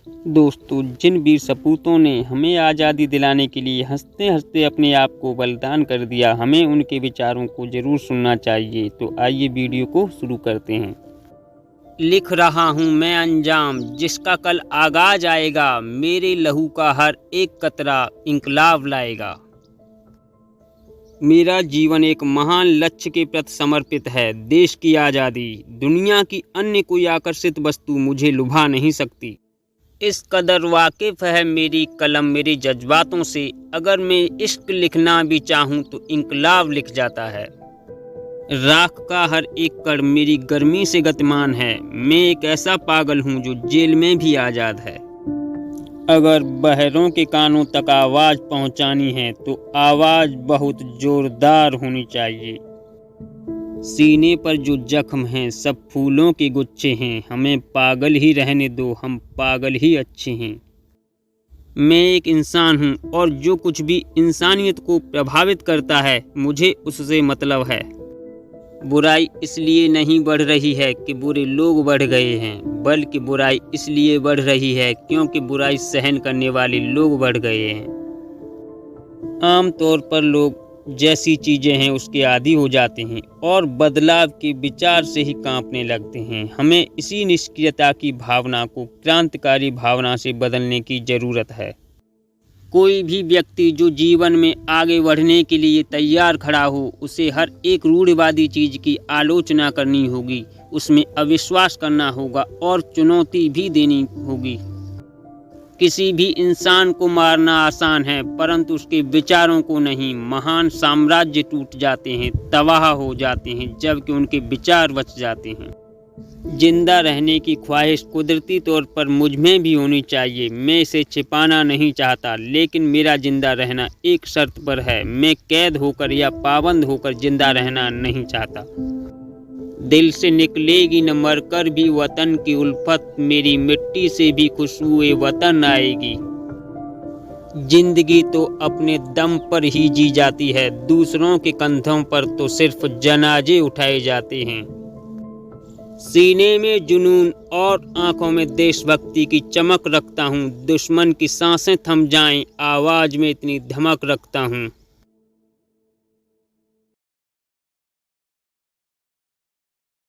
दोस्तों, जिन वीर सपूतों ने हमें आज़ादी दिलाने के लिए हंसते हंसते अपने आप को बलिदान कर दिया, हमें उनके विचारों को जरूर सुनना चाहिए। तो आइए वीडियो को शुरू करते हैं। लिख रहा हूँ मैं अंजाम जिसका कल आगाज आएगा, मेरे लहू का हर एक कतरा इंकलाब लाएगा। मेरा जीवन एक महान लक्ष्य के प्रति समर्पित है, देश की आज़ादी। दुनिया की अन्य कोई आकर्षित वस्तु मुझे लुभा नहीं सकती। इस कदर वाकिफ़ है मेरी कलम मेरे जज्बातों से, अगर मैं इश्क लिखना भी चाहूँ तो इंकलाब लिख जाता है। राख का हर एक कण मेरी गर्मी से गतिमान है, मैं एक ऐसा पागल हूँ जो जेल में भी आज़ाद है। अगर बहरों के कानों तक आवाज़ पहुँचानी है तो आवाज़ बहुत ज़ोरदार होनी चाहिए। सीने पर जो जख्म हैं सब फूलों के गुच्छे हैं, हमें पागल ही रहने दो, हम पागल ही अच्छे हैं। मैं एक इंसान हूँ और जो कुछ भी इंसानियत को प्रभावित करता है मुझे उससे मतलब है। बुराई इसलिए नहीं बढ़ रही है कि बुरे लोग बढ़ गए हैं, बल्कि बुराई इसलिए बढ़ रही है क्योंकि बुराई सहन करने वाले लोग बढ़ गए हैं। आमतौर पर लोग जैसी चीज़ें हैं उसके आदी हो जाते हैं और बदलाव के विचार से ही कांपने लगते हैं। हमें इसी निष्क्रियता की भावना को क्रांतिकारी भावना से बदलने की ज़रूरत है। कोई भी व्यक्ति जो जीवन में आगे बढ़ने के लिए तैयार खड़ा हो, उसे हर एक रूढ़िवादी चीज़ की आलोचना करनी होगी, उसमें अविश्वास करना होगा और चुनौती भी देनी होगी। किसी भी इंसान को मारना आसान है, परंतु उसके विचारों को नहीं। महान साम्राज्य टूट जाते हैं, तबाह हो जाते हैं, जबकि उनके विचार बच जाते हैं। जिंदा रहने की ख्वाहिश कुदरती तौर पर मुझ में भी होनी चाहिए। मैं इसे छिपाना नहीं चाहता, लेकिन मेरा जिंदा रहना एक शर्त पर है। मैं कैद होकर या पाबंद होकर जिंदा रहना नहीं चाहता। दिल से निकलेगी न मरकर भी वतन की उल्फत, मेरी मिट्टी से भी खुशबुए वतन आएगी। जिंदगी तो अपने दम पर ही जी जाती है, दूसरों के कंधों पर तो सिर्फ जनाजे उठाए जाते हैं। सीने में जुनून और आंखों में देशभक्ति की चमक रखता हूँ, दुश्मन की सांसें थम जाएं, आवाज में इतनी धमक रखता हूँ।